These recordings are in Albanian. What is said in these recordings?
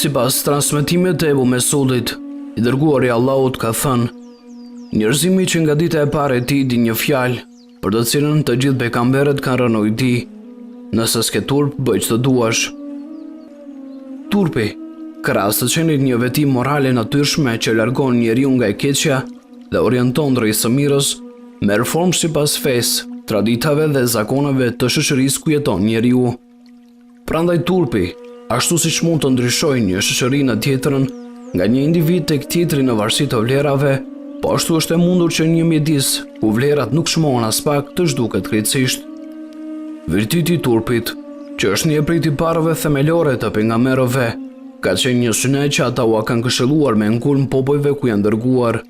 Sipas transmetimet e Ebu Mesudit, i dërguari i Allahut ka thënë: njerëzimi që nga dita e parë e tij di një fjalë, për të cilën të gjithë pejgamberët kanë rënë ujdi, nëse s'ke turp, bëj ç'të duash. Turpi, krahas të qenit një veti morale natyrshme që largon njeriu nga e keqja dhe orienton drejt së mirës, merr formë sipas fesë, traditave dhe zakoneve të shoqërisë ku jeton njeriu. Prandaj turpi, ashtu siç mund të ndryshojë një shoqëri në tjetrën, nga një individ tek tjetri në varësi të vlerave, po ashtu është e mundur që një mjedis ku vlerat nuk shmohen as pak të zhduket krejtësisht. Virtyti i turpit, që është një prej tiparëve themelore të pejgamberëve, ka qenë një syne që ata u kanë këshilluar me ngulm popujve ku janë dërguar.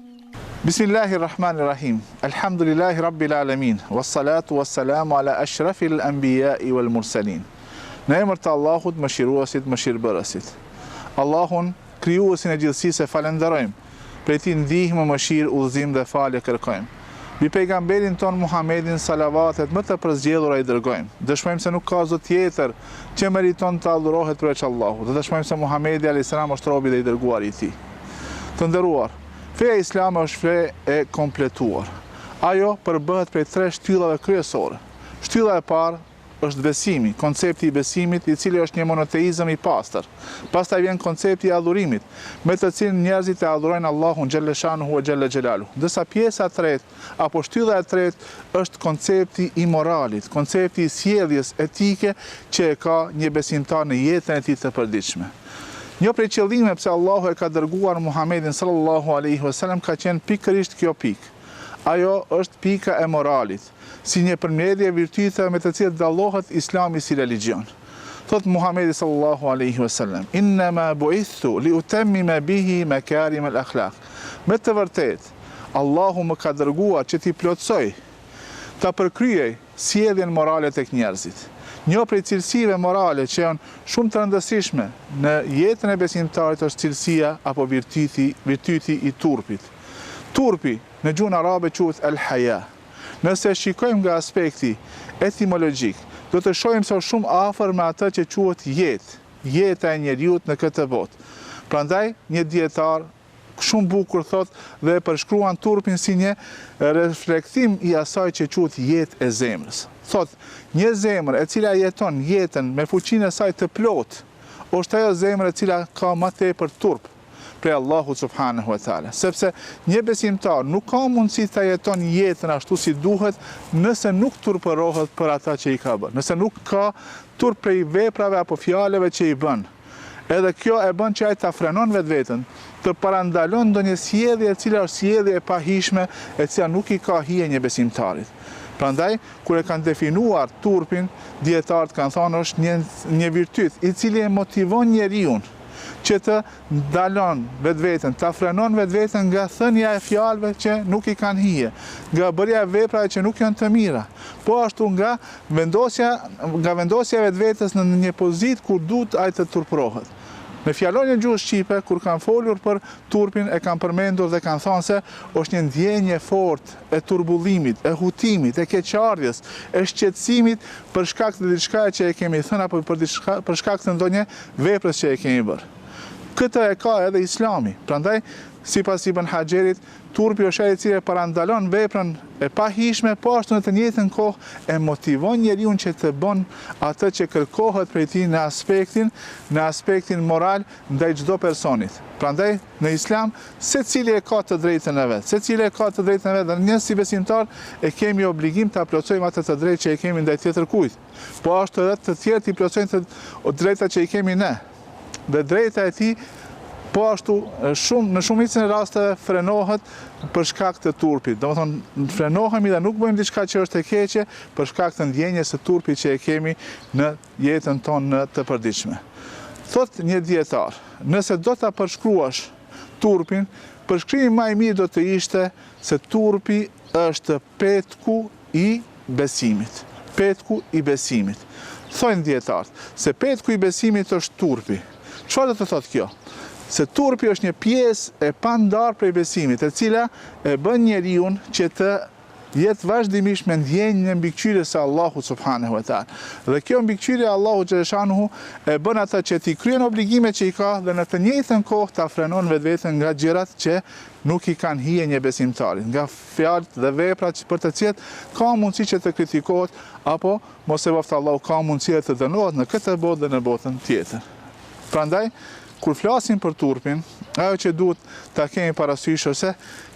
Bismillahirrahmanirrahim. Alhamdulillahi rabbil alamin. Wassalatu wassalamu ala ashrafil anbiya'i wal mursalin. Në emër të Allahut, mëshiruesit, mëshirbërësit. Allahun, krijuesin e gjithësisë, falenderojmë. Prej tij ndihmë, mëshirë, udhëzim dhe falje kërkojmë. Mbi pejgamberin ton Muhammedin salavatet më të përzgjedhura i dërgojmë. Dëshmojmë se nuk ka zot tjetër që meriton të adhurohet përveç Allahut. Dhe dëshmojmë se Muhamedi alayhis salam është robi dhe i dërguari i tij. Të nderuar, feja islame është fe e kompletuar. Ajo përbëhet prej 3 shtyllave kryesore. Shtylla e parë është besimi, koncepti i besimit, i cili është një monoteizëm i pastër. Pastaj vjen koncepti i adhurimit, me të cilin njerëzit e adhurojnë Allahun xhelle shanuhu ve xhelle xhelaluhu. Ndërsa pjesa e tretë apo shtylla e tretë është koncepti i moralit, koncepti i sjelljes etike që e ka një besimtar në jetën e tij të përditshme. Një prej qëllimeve pse Allahu e ka dërguar Muhammedin sallallahu alaihi wasallam ka qenë pikërisht kjo pikë. Ajo është pika e moralit, si një përmbledhje virtyte me të cilët dallohet Islami si religion. Thot Muhamedi sallallahu alaihi wasallam: "Innama bu'ithu li utammima bihi makarim al-akhlaq." Me të vërtetë, Allahu më ka dërguar që t'i plotësoj, ta përkryej sjelljen morale tek njerëzit. Një prej cilësive morale që janë shumë të rëndësishme në jetën e besimtarit është cilësia apo virtyti i turpit. Turpi në gjuhën arabe quhet al-haya. Nëse shikojmë nga aspekti etimologjik, do të shohim se është shumë afër me atë që quhet jetë, jeta e njeriut në këtë botë. Prandaj një dietar shumë bukur thot dhe përshkruan turpin si një reflektim i asaj që quhet jetë e zemrës. Thot, një zemër e cila jeton jetën me fuqinë e saj të plotë, është ajo zemër e cila ka më tepër turp prej Allahut subhanahu wa taala, sepse një besimtar nuk ka mundësi ta jeton jetën ashtu si duhet nëse nuk turpërohet për ata që i ka bërë, nëse nuk ka turp prej veprave apo fjalëve që i bën. Edhe kjo e bën që ai ta frenon vetveten, të parandalon ndonjë sjellje e cila është sjellje e pahishme, e cila nuk i ka hije një besimtarit. Prandaj, kur e kanë definuar turpin, dietarët kanë thënë është një virtyt i cili e motivon njeriu që të ndalon vetveten, ta frenon vetveten nga thënia e fjalëve që nuk i kanë hije, nga bërja e veprave që nuk janë të mira, po ashtu nga vendosja e vetvetes në një pozitë ku duhet ai të turpërohet. Me fjalën e gjuhës shqipe, kur kanë folur për turpin, e kanë përmendur dhe kanë thënë se është një ndjenjë fortë e turbullimit, e hutimit, e keqardhjes, e shqetësimit për shkak të diçka që e kemi thënë apo për shkak të ndonjë veprës që e kemi bërë. Këtë e ka edhe Islami. Prandaj, sipas Ibn Haxherit, turpi është ai i cili parandalon veprën e pahishme, po ashtu në të njëjtën kohë e motivon njeriu që të bën atë që kërkohet prej tij në aspektin moral ndaj çdo personit. Prandaj, në Islam, secili e ka të drejtën e vet, dhe ne si besimtar e kemi obligim ta plotësojmë atë të drejtë që e kemi ndaj tjetër kujt. Po ashtu edhe të tjerë i plotësojnë të drejtat që i kemi ne. Dhe drejta e tij po ashtu në shumicën e rasteve frenohet për shkak të turpit. Domethënë frenohemi dhe nuk bëjmë diçka që është e keqe për shkak të ndjenjes së turpit që e kemi në jetën tonë të përditshme. Thot një dietar, nëse do ta përshkruash turpin, përshkrimi më i mirë do të ishte se turpi është petku i besimit. Petku i besimit. Thonë dietarët se petku i besimit është turpi. Çfarë do të thotë kjo? Se turpi është një pjesë e pandarë prej besimit, e cila e bën njeriu që të jetë vazhdimisht me ndjenjën e mbikëqyrjes së Allahut subhanehu wa taala. Dhe kjo mbikëqyrje e Allahut xhaleshanuhu e bën ata që t'i kryen obligimet që i ka dhe në të njëjtën kohë ta frenon vetveten nga gjërat që nuk i kanë hije një besimtarit, nga fjalët dhe veprat për të cilat ka mundësi që të kritikohet apo mos e voftë Allahu ka mundësi të dënohet në këtë botë dhe në botën tjetër. Prandaj kur flasim për turpin, ajo që duhet ta kemi parasysh ose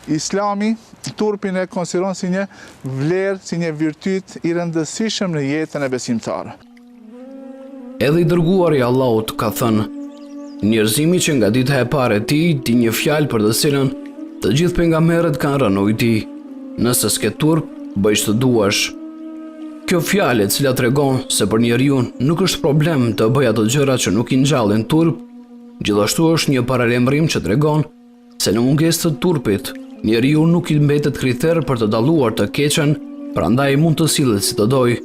Islami turpin e konsideron si një vlerë, si një virtyt i rëndësishëm në jetën e besimtarë. Edhe i dërguari i Allahut ka thënë: njerëzimi që nga dita e parë e tij di një fjalë për të cilën të gjithë pejgamberët kanë rënë ujë tij. Nëse s'ke turp, bëj ç'të duash. Kjo fjalë e cila tregon se për njeriu nuk është problem të bëjë ato gjëra që nuk i ngjallin turp, gjithashtu është një paralajmërim që tregon se në mungesë të turpit, njeriu nuk i mbetet kriter për të dalluar të keqen, prandaj mund të sillet si të dojë.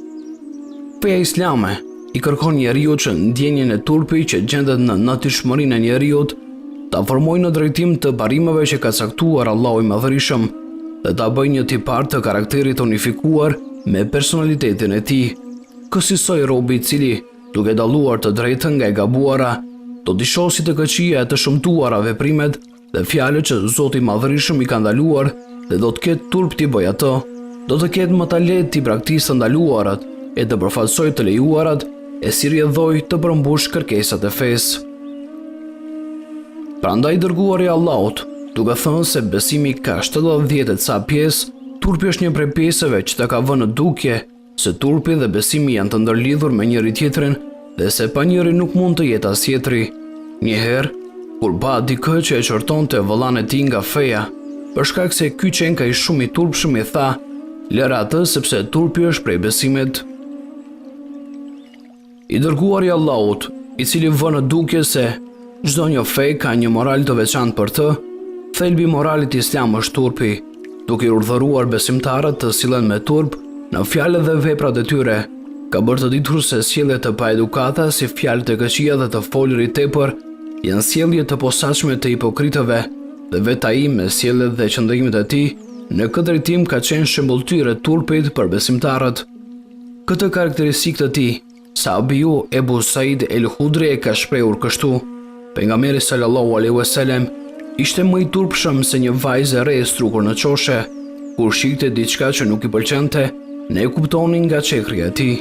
Feja islame i kërkon njeriu që ndjenjen e turpit që gjendet në natyrshmërinë e njeriut ta formojë në drejtim të parimeve që ka caktuar Allahu i Madhërisëm dhe ta bëjë një tipar të karakterit unifikuar me personalitetin e tij. Kësaj robi i cili, duke dalluar të drejtën nga e gabuara, do t'i shohë si të këqija e të shëmtuara veprimet dhe fjalët që Zoti i Madhërisëm i ka ndaluar dhe do të ketë turp t'i bëjë ato, do të ketë më ta lehtë t'i praktikojë të ndaluarat e të përfaqësojë të lejuarat e si rrjedhoj të përmbush kërkesat e fesë. Prandaj dërguari i Allahut, duke thënë se besimi ka 70 ca pjesë, turpi është një prej pjesëve që ta ka vënë në dukje se turpi dhe besimi janë të ndërlidhur me njëri tjetrin dhe se pa njëri nuk mund të jetë as tjetri. Njëherë, kur pa dikë që e qortonte vëllain e tij nga feja, për shkak se ky qen ka i shumë i turpshëm i tha: "Lëra atë sepse turpi është prej besimit." I dërguari i Allahut, i cili vë në dukje se çdo një fe ka një moral të veçantë për të, thelbi i moralit islam është turpi, duke i urdhëruar besimtarët të sillen me turp në fjalët dhe veprat e tyre. Ka bërë të ditur se sjelljet të paedukata si fjalët e këqija dhe të folurit tepër janë sjellje të posaçme të hipokritëve dhe vetë ai me sjelljet dhe qëndrimet e tij në këtë drejtim ka qenë shembulltyre turpit për besimtarët. Këtë karakteristikë të tij, sahabiu Ebu Said el-Hudri e ka shprehur kështu: pejgamberi sallallahu alaihi wasallam ishte më i turpshëm se një vajzë e re e strukur në çoshe. Kur shikte diçka që nuk i pëlqente, ne e kuptonin nga çekrria e tij.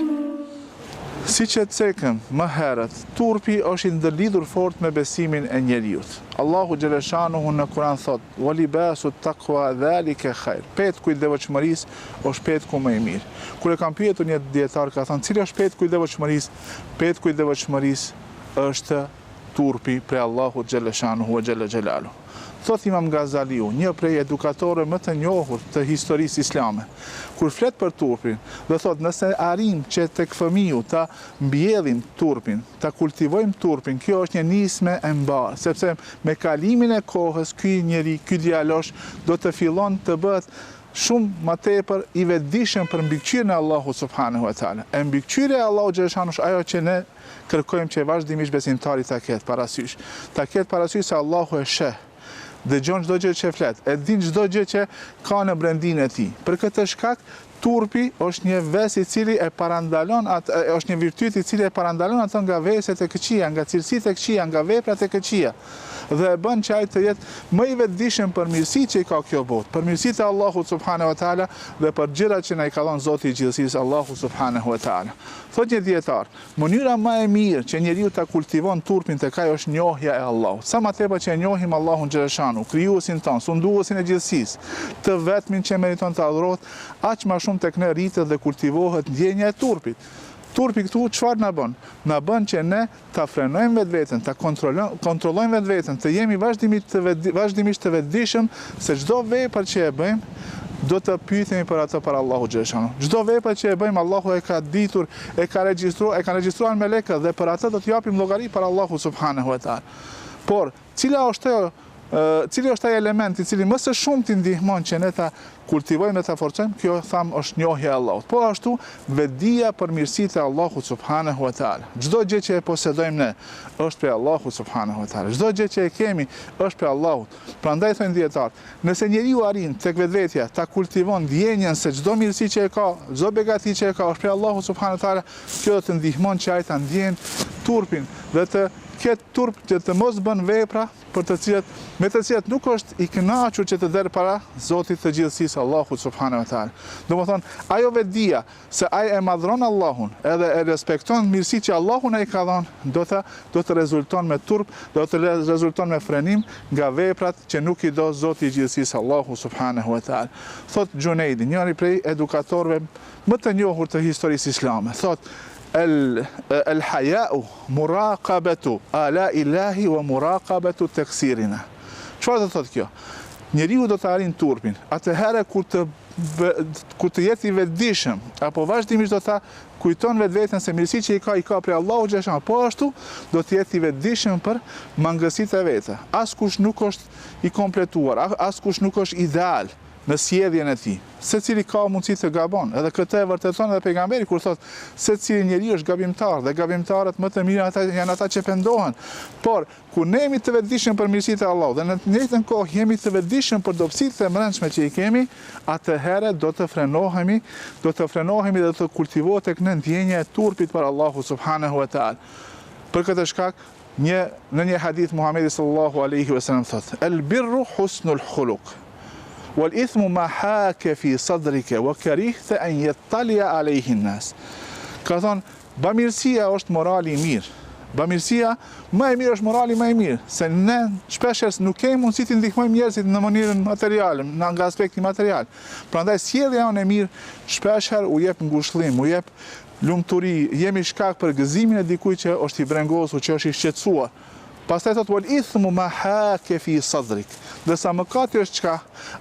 Siç e cekëm më herët, turpi është i ndërlidhur fort me besimin e njeriut. Allahu xhaleshanuhu në Kur'an thot: "Wa libasu taqwa dhalika khair." Petku i devotshmërisë është petku më i mirë. Kur e kam pyetur një dietar ka thënë: "Cili është petku i devotshmërisë?" Petku i devotshmërisë është turpi prej Allahut xhaleshanuhu wa xhalla xhelalu. Thot Imam Gazaliu, një prej edukatorëve më të njohur të historisë islame, kur flet për turpin, dhe thot nëse arrim që tek fëmiu ta mbjellim turpin, ta kultivojmë turpin, kjo është një nisme e mbarë, sepse me kalimin e kohës ky djalosh do të fillon të bëhet shumë më tepër i vetëdijshëm për mbikëqyrjen e Allahut subhanehu wa taala. E mbikëqyrja e Allahut xhaleshanu është ajo që ne kërkojmë që vazhdimisht besimtari ta ketë parasysh. Ta ketë parasysh se Allahu e sheh, dëgjon çdo gjë që flet, e din çdo gjë që ka në brendin e tij. Për këtë shkak, turpi është një ves i cili e parandalon është një virtyt i cili e parandalon atë nga veset e këqija, nga cilësitë e këqija, nga veprat e këqija. Dhe e bën që ai të jetë më i vetëdijshëm për mirësitë që i ka kjo botë, për mirësitë e Allahut subhanehu wa taala dhe për gjërat që na i ka dhënë Zoti i gjithësisë, Allahu subhanehu wa taala. Thot një dietar, mënyra më e mirë që njeriu ta kultivon turpin tek ai është njohja e Allahut. Sa më tepër që e njohim Allahun xhaleshanu, krijuesin ton, sunduesin e gjithësisë, të vetmin që meriton të adhurohet, aq më shumë tek ne rritet dhe kultivohet ndjenja e turpit. Turpi këtu çfarë na bën? Na bën që ne ta frenojmë vetveten, ta kontrollojmë vetveten, të jemi vazhdimisht të vetëdijshëm se çdo vepër që e bëjmë do të pyetemi për atë para Allahut xhaleshanu. Çdo vepër që e bëjmë Allahu e ka ditur, e ka regjistruar melekët dhe për atë do të japim llogari para Allahut subhanehu wa taala. Por cila është cili është ai element i cili më së shumti ndihmon që ne ta kultivojmë dhe ta forcojmë, kjo tham është njohja e Allahut. Po ashtu vetdia për mirësitë e Allahut subhanahu wa taala. Çdo gjë që e posedojmë ne është për Allahut subhanahu wa taala. Çdo gjë që e kemi është për Allahut. Prandaj thonë dietar, nëse njeriu arrin tek vetvetja ta kultivon ndjenjen se çdo mirësi që e ka, çdo begati që e ka është për Allahut subhanahu wa taala, kjo do të ndihmon që ai ta ndjen turpin dhe të ketë turp që të mos bën vepra me të cilat nuk është i kënaqur që të derë para Zotit të gjithësisë Allahut subhanahu wa taala. Domethënë, ajo vetdia se ai e madhron Allahun, edhe e respekton mirësitë që Allahu na i ka dhënë, do të rezulton me turp, do të rezulton me frenim nga veprat që nuk i do Zoti i gjithësisë Allahu subhanahu wa taala. Thot Gjunejdi, njëri prej edukatorëve më të njohur të historisë islame, thot الحياء مراقبة آلاء الله ومراقبة تقصيرنا. Çfarë do të thotë kjo? Njeriu do të arrin turpin. Atëherë kur të jetë i vetëdijshëm, apo vazhdimisht do ta kujton vetveten se mirësitë që i ka prej Allahu xhallahu, po ashtu do të jetë i vetëdijshëm për mangësitë e veta. Askush nuk është i kompletuar, askush nuk është ideal në sjelljen e tij. Secili ka mundësi të gabon. Edhe këtë e vërteton edhe pejgamberi kur thotë secili njeriu është gabimtar dhe gabimtarët më të mirë janë ata që pendohen. Por kur ne jemi të vetëdijshëm për mirësitë e Allahut dhe në të njëjtën kohë jemi të vetëdijshëm për dobësitë e brendshme që i kemi, atëherë do të frenohemi dhe do të kultivohet tek ne ndjenja e turpit për Allahu subhanahu wa taala. Për këtë shkak në një hadith Muhamedi sallallahu alaihi wasallam thotë: "El birru husnul khuluq. والإثم ما حاك في صدرك وكرهت أن يطلع عليه الناس." Ka thonë, bamirësia është morali i mirë. Bamirësia më e mirë është morali më i mirë, se ne shpesh nuk kemi mundësi të ndihmojmë njerëzit në mënyrën materiale, nga aspekti material. Prandaj sjellja jonë e mirë shpesh u jep ngushëllim, u jep lumturi, jemi shkak për gëzimin e dikujt që është i brengosur, që është i shqetësuar. Pastaj thotë wal ithmu ma hake fi sadrik. Dërsa mëkati është çka?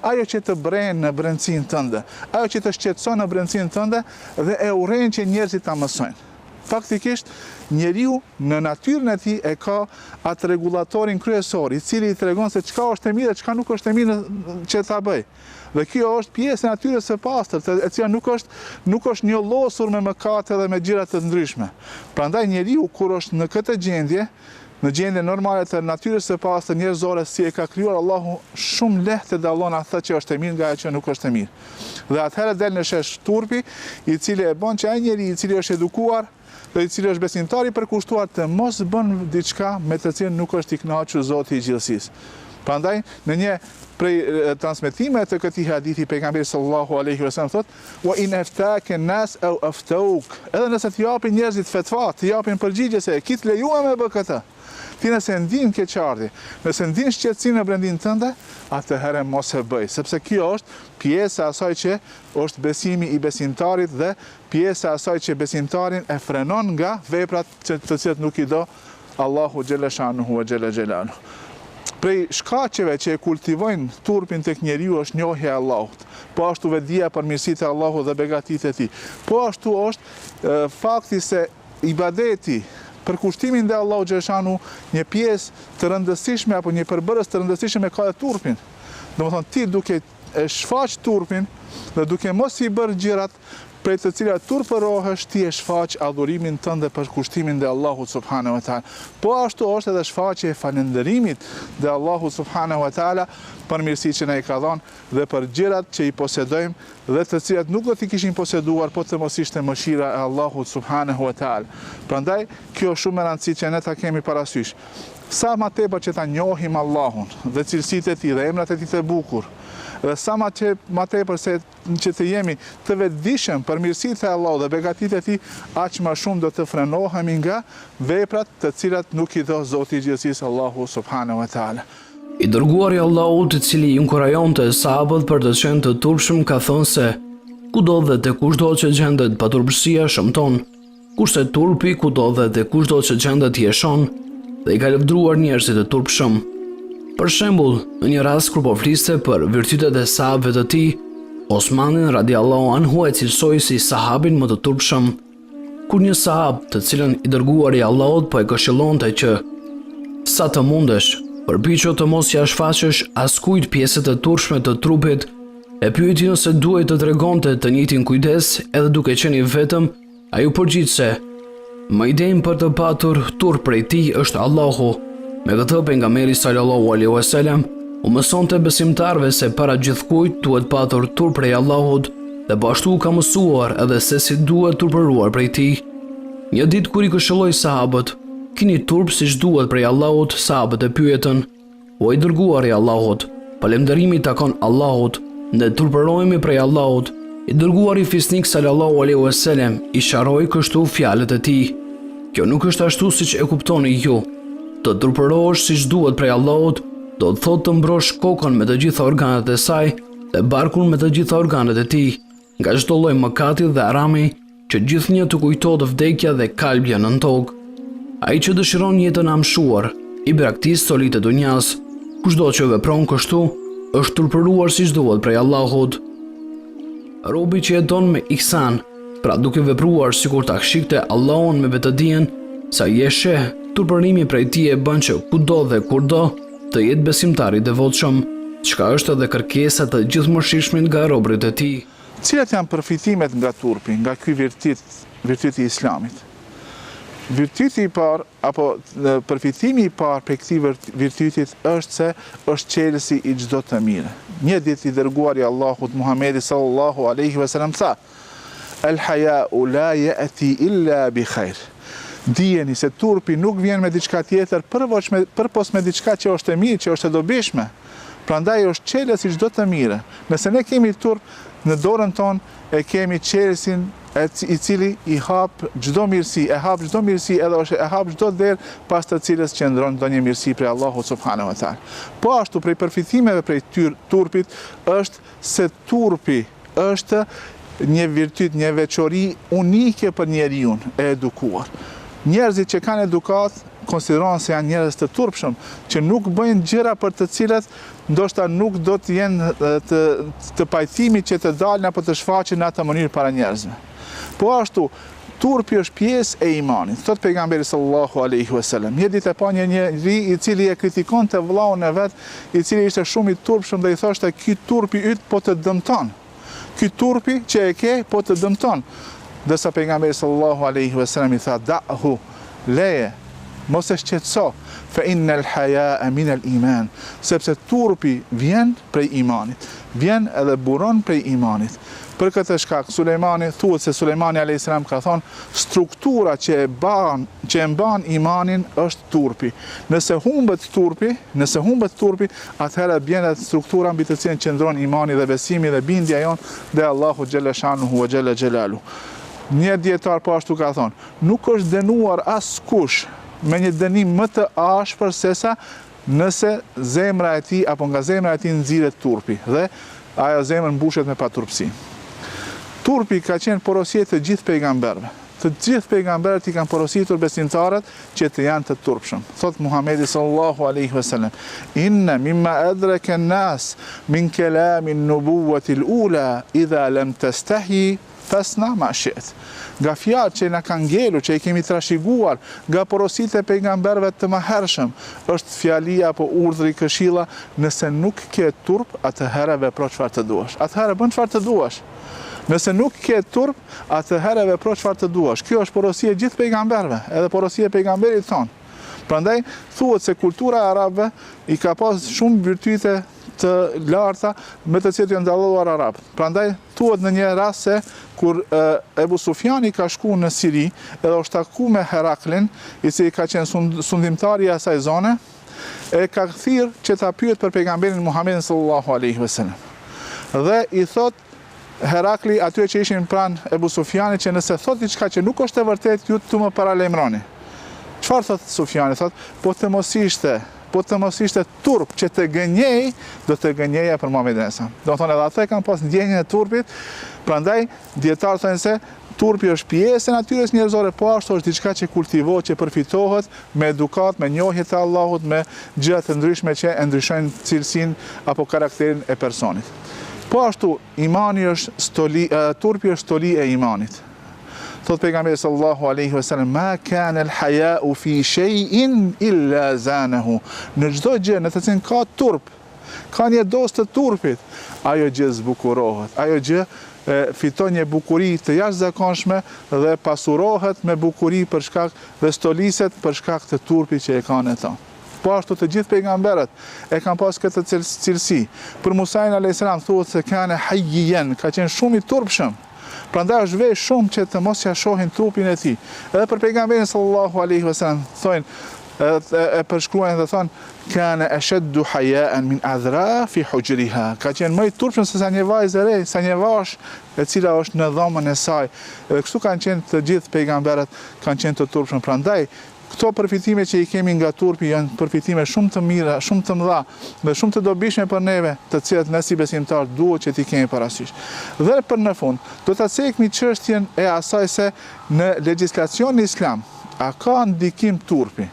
Ajo që të bren në brendësinë tënde, ajo që të shqetëson në brendësinë tënde dhe e urren që njerëzit ta mësojnë. Faktikisht, njeriu në natyrën e tij e ka atë rregullatorin kryesor, i cili i tregon se çka është e mirë dhe çka nuk është e mirë që ta bëj. Dhe kjo është pjesë e natyrës së pastërt, e cila nuk është njollosur me mëkate dhe me gjëra të ndryshme. Prandaj njeriu kur është në këtë gjendje, në gjendje normale të natyrës së pastër njerëzore si e ka krijuar Allahu, shumë lehtë të dallon atë që është e mirë nga ajo që nuk është e mirë. Dhe atëherë del në shesh turpi, i cili e bën që ai njeri i cili është edukuar dhe i cili është besimtar i përkushtuar të mos bën diçka me të cilën nuk është i kënaqur Zoti i gjithësisë. Prandaj në një prej transmetimeve të këtij hadithi pejgamberi sallallahu alaihi wasallam thotë: "Wa in aftaka an-nas aw aftauk." Edhe nëse të japin njerëzit fetva, të japin përgjigje se kit lejuam me bë këtë. Ti nëse ndin keqardhje, nëse ndin shqetësinë në brendin tënde, atëherë mos e bëj, sepse kjo është pjesë e asaj që është besimi i besimtarit dhe pjesë e asaj që besimtarin e frenon nga veprat të cilat nuk i do Allahu xhalla shanuhu wa xhalla xhelaluhu. Prej shkaqeve që e kultivojnë turpin tek njeriu është njohja e Allahut, po ashtu vetdia për mirësitë e Allahut dhe begatitë e tij. Po ashtu është fakti se ibadeti për kushtimin dhe Allahu xhashanu një pjesë të rëndësishme apo një përbërës të rëndësishme ka dhe turpin. Domethënë ti duke e shfaq turpin dhe duke mos i bërë gjërat prej të cilat turpërohesh, ti e shfaq adhurimin tënd dhe për kushtimin dhe Allahut subhanahu wa taala. Po ashtu është edhe shfaqja e falënderimit dhe Allahut subhanahu wa taala për mirësitë që na i ka dhënë dhe për gjërat që i posedojmë dhe të cilat nuk do t'i kishin poseduar po të mos ishte mëshira e Allahut subhanahu wa taala. Prandaj kjo është shumë e rëndësishme që ne ta kemi parasysh. Sa më tepër që ta njohim Allahun dhe cilësitë e tij dhe emrat e tij të bukur, dhe sa më tepër se që të jemi të vetëdijshëm për mirësitë e Allahut dhe begatitë e tij, aq më shumë do të frenohemi nga veprat të cilat nuk i do Zoti i gjithësisë Allahu subhanahu wa taala. I dërguari Allahut, i cili inkurajonte sahabët për të qenë të turpshëm, ka thënë se kudo dhe te kushdo që gjendet paturpshësia shëmton, kurse turpi kudo dhe te kushdo që gjendet jeshon, dhe i ka lëvdruar njerëzit të turpshëm. Për shembull, në një rast kur po fliste për virtytet e sahabëve të tij, Osmanin radiallahu anhu e cilësoi si sahabin më të turpshëm. Kur një sahab, të cilën i dërguari Allahut po e këshillonte që sa të mundesh, Përpiqo të mos ja shfaqësh askujt pjesët e turpshme të trupit, e pyeti nëse duhet të tregonte të njëjtin kujdes edhe duke qenë i vetëm, ai u përgjigj se më idejnë për të patur turp prej tij është Allahu. Me këtë pejgamberi sallallahu alaihi wasallam u mësonte besimtarve se para gjithkujt duhet patur turp prej Allahut dhe po ashtu ka mësuar edhe se si duhet turpëruar prej tij. Një ditë kur i këshilloi sahabët, kini turp siç duhet prej Allahut, sahabët e pyetën: "O i dërguari i Allahut, falënderimi takon Allahut, ne turpërohemi prej Allahut." I dërguari fisnik sallallahu alaihi wasallam i sharoi kështu fjalët e tij: "Kjo nuk është ashtu siç e kuptoni ju. Të turpërohesh siç duhet prej Allahut, do të thotë të mbrosh kokën me të gjitha organet e saj dhe barkun me të gjitha organet e tij, nga çdo lloj mëkati dhe harami, që gjithnjë të kujtohet vdekja dhe kalbja në tokë. Ai që dëshiron jetën amshuar, i braktis solit e dunjas, kushdo që vepron kështu, është turpëruar siç duhet prej Allahut." Robi që jeton me ihsan, pra duke vepruar sikur ta shikte Allahun me vetëdijen, sa i e sheh, turpërimi prej tij e bën që kudo dhe kurdo të jetë besimtar i devotshëm, çka është edhe kërkesa të gjithëmëshirshmit nga robërit e tij. Cilat janë përfitimet nga turpi, nga ky virtyti i Islamit? Virtyti i parë apo përfitimi i parë për këtij virtytit është se është qelësi i çdo të mirë. Një ditë i dërguari Allahut Muhamedi sallallahu alaihi wasallam tha: "El haya'u la ya'ti illa bi khair." Dijeni se turpi nuk vjen me diçka tjetër përpos me diçka që është e mirë, që është e dobishme. Prandaj është qelës i çdo të mirë. Nëse ne kemi turp në dorën tonë, e kemi qelësin i cili i hap çdo mirësi, edhe është e hap çdo derë pas të cilës qëndron ndonjë mirësi prej Allahut subhanahu wa taala. Po ashtu prej përfitimeve prej turpit është se turpi është një virtyt, një veçori unike për njeriu e edukuar. Njerëzit që kanë edukat konsiderohen se janë njerëz të turpshëm, që nuk bëjnë gjëra për të cilat ndoshta nuk do të jenë të pajtimit që të dalin apo të shfaqen në atë mënyrë para njerëzve. Po ashtu, turpi është pjesë e imanit. Thot pejgamberi sallallahu alaihi wasallam. Një ditë e pa një njeri i cili e kritikonte vëllaun e vet, i cili ishte shumë i turpshëm dhe i thoshte: "Ky turpi yt po të dëmton. Ky turpi që e ke po të dëmton." Dërsa pejgamberi sallallahu alaihi wasallam i tha: "Da'hu, leje, mos e shqetëso, fa innal haya'a min al-iman." Sepse turpi vjen prej imanit, vjen edhe buron prej imanit. Për këtë shkak, thuhet se Sulejmani a.s. ka thonë, struktura që e mban imanin është turpi. Nëse humbet turpi, atëherë bjen edhe struktura mbi të cilën qëndron imani dhe besimi dhe bindja jon dhe Allahu xhalla shanuhu wa xhalla xhelalu. Një dietar po ashtu ka thonë, nuk është dënuar askush me një dënim më të ashpër sesa nëse zemra e tij apo nga zemra e tij nxirret turpi dhe ajo zemër mbushet me paturpsi. Turpi ka qenë porosie të gjithë pejgamberëve. Të gjithë pejgamberët i kanë porositur besimtarët që të janë të turpshëm. Thot Muhamedi sallallahu alaihi wasallam: "Inna mimma adraka an-nas min kalami an-nubuwwati al-ula idha lam tastahi fasna ma shi't." Nga fjalët që na kanë ngelur, që i kemi trashëguar nga porositë e pejgamberëve të mëhershëm, është fjalia apo urdhri, këshilla: nëse nuk ke turp, atëherë vepro çfarë të duash. Atëherë bën çfarë të duash. Nëse nuk ke turp, atëherë vepro çfarë të duash. Kjo është porosia e gjithë pejgamberëve, edhe porosia e pejgamberit tonë. Prandaj thuhet se kultura e arabëve i ka pas shumë virtyte të larta me të cilët janë dalluar arabët. Prandaj thuhet në një rast se kur Ebu Sufjani ka shku në Siri edhe është taku me Heraklin, i cili ka qenë sundimtari i asaj zone, e ka thirrë që ta pyet për pejgamberin Muhammedin sallallahu alaihi wasallam. Dhe i thot Herakli atyre që ishin pranë Ebu Sufjanit që nëse thot diçka që nuk është e vërtetë, ju të më paralajmëroni. Çfarë thot Sufjani? Thot, po të mos ishte turp që të gënjej, do të gënjeja për Muhamedit sa. Do të thonë edhe ata kanë pas ndjenjën e turpit, prandaj dietarët thonë se turpi është pjesë e natyrës njerëzore, po ashtu është diçka që kultivohet, që përfitohet me edukat, me njohje të Allahut, me gjëra të ndryshme që e ndryshojnë cilësinë apo karakterin e personit. Po ashtu, turpi është stoli e imanit. Thot pejgamberi sallallahu alaihi wasallam, ma kana al-haya'u fi shay'in illa zanahu. Në çdo gjë në të cilën ka turp, ka një dosë të turpit, ajo gjë zbukurohet, ajo gjë fiton një bukuri të jashtëzakonshme dhe pasurohet me bukuri për shkak dhe stoliset për shkak të turpit që e kanë ata. Po ashtu të gjithë pejgamberët e kanë pas këtë cilësi. Për Musain a.s. thuhet se kanë hayyan, ka qenë shumë i turpshëm. Prandaj është vej shumë që të mos ja shohin trupin e tij. Edhe për pejgamberin sallallahu alaihi wasallam thonë e përshkruajnë dhe thonë kana ashaddu haya'an min adhra fi hujriha. Ka qenë më i turpshëm se sa një vajzë e re, sa një vash e cila është në dhomën e saj. Edhe kështu kanë qenë të gjithë pejgamberët, kanë qenë të turpshëm. Prandaj këto përfitime që i kemi nga turpi janë përfitime shumë të mira, shumë të mëdha dhe shumë të dobishme për neve, të cilat ne si besimtar duhet që t'i kemi parasysh. Dhe për në fund, do ta cekmi çështjen e asaj se në legjislacionin islam a ka ndikim turpi.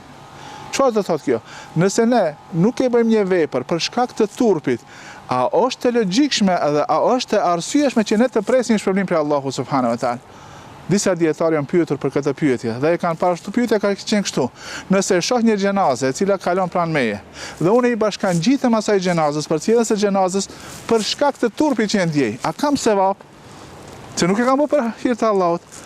Çfarë do thotë kjo? Nëse ne nuk e bëjmë një vepër për shkak të turpit, a është e logjikshme dhe a është e arsyeshme që ne të presim shpërblim prej Allahut subhanahu wa taala? Disa dietarë janë pyetur për këtë pyetje dhe e kanë parashtu pyetja ka qenë kështu. Nëse shoh një xhenazë e cila kalon pranë meje dhe unë i bashkangjitem asaj xhenazës për cilën se xhenazës për shkak të turpit që e ndjej, a kam sevap? Se nuk e kam bërë për hir të Allahut.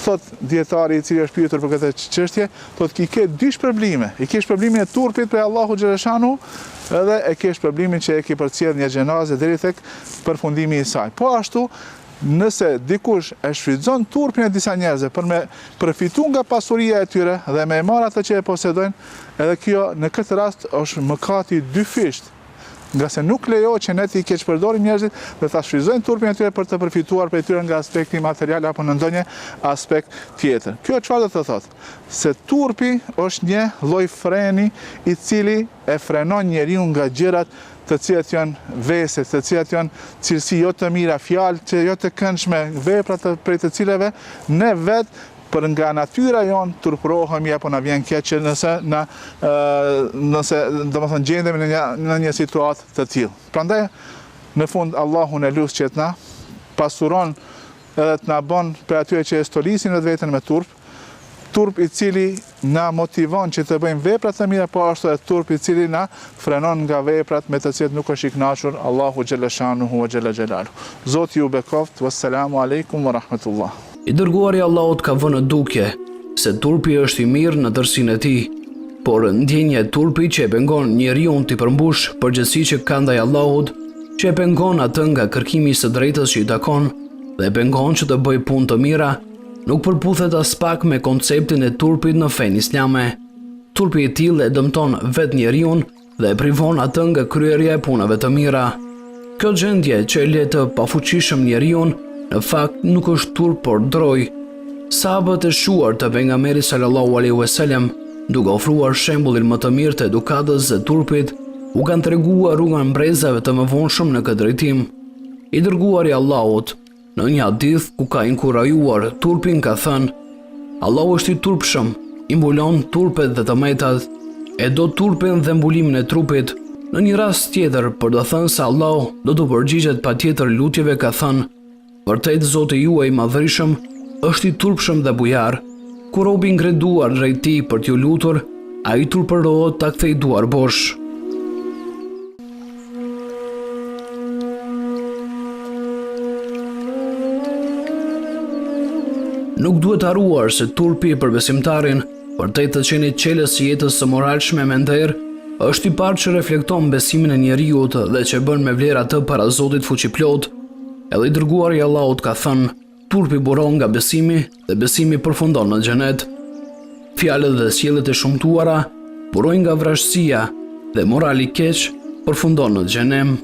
Thot dietari i cili është pyetur për këtë çështje, thotë ki ke dy shpërblime. I ke shpërblimin e turpit prej Allahu xhaleshanu, edhe e ke shpërblimin që e ke përcjell një xhenazë deri tek përfundimi i saj. Po ashtu, nëse dikush e shfrytëzon turpin e disa njerëzve për me përfituar nga pasuria e tyre dhe me marrë atë që e posedojnë, edhe kjo në këtë rast është mëkati dyfisht. Nga se nuk lejohet që ne t'i keqpërdorim njerëzit dhe ta shfrytëzojnë turpin e tyre për të përfituar prej tyre nga aspekti material apo në ndonjë aspekt tjetër. Kjo çfarë do të thotë? Se turpi është një lloj freni i cili e frenon njeriu nga gjërat të cilat janë vese, të cilat janë cilësi jo të mira, fjalë që jo të këndshme, vepra prej të cilave ne vetë për nga natyra jonë turpërohemi apo na vjen keq nëse domethënë gjendemi në një situatë të tillë. Prandaj në fund Allahu na lut që të na pasuron edhe të na bën për atyre që e stolisin vetën me turp i cili na motivon që të bëjmë vepra të mira, po ashtu edhe turp i cili na frenon nga veprat me të cilat nuk është i kënaqur Allahu xhaleshanuhu wa xhala xhelalu. Zoti ju bekoft. Wassalamu alaikum wa rahmatullah. I dërguari Allahut ka vënë dukje se turpi është i mirë në tërsinë e tij, por ndjenja e turpit që e pengon njeriu t'i përmbush përgjegjësitë që ka ndaj Allahut, që e pengon atë nga kërkimi i së drejtës që i takon dhe e pengon që të bëjë punë të mira, nuk përputhet as pak me konceptin e turpit në fenë islame. Turpi i tillë e dëmton vetë njeriu dhe e privon atë nga kryerja e punave të mira. Kjo gjendje që e le të pafuqishëm njeriu në fakt nuk është turp por droj. Sahabët e shuar të pejgamberit sallallahu alaihi wasallam, duke ofruar shembullin më të mirë të edukatës dhe turpit, u kanë treguar rrugën mbrezave të mëvonshëm në këtë drejtim. I dërguari Allahut në një hadith ku ka inkurajuar turpin ka thënë: Allahu është i turpshëm, i mbulon turpet dhe të metat, e do turpin dhe mbulimin e trupit. Në një rast tjetër, për të thënë se Allahu do të përgjigjet patjetër lutjeve, ka thënë: Vërtet Zoti juaj i madhërisëm është i turpshëm dhe bujar. Kur robi ngre duar drejt tij për t'ju lutur, ai turpërohet ta kthej duar bosh. Nuk duhet harruar se turpi për besimtarin, vërtet të qenit qelës së jetës së moralshme me nder, është i parë që reflekton besimin e njeriut dhe që bën me vlerë atë para Zotit fuqiplot. Edhe i dërguari Allahut ka thënë: turpi buron nga besimi dhe besimi përfundon në xhenet. Fjalët dhe sjelljet e shumtuara burojnë nga vrasësia dhe morali i keq përfundon në xhenem.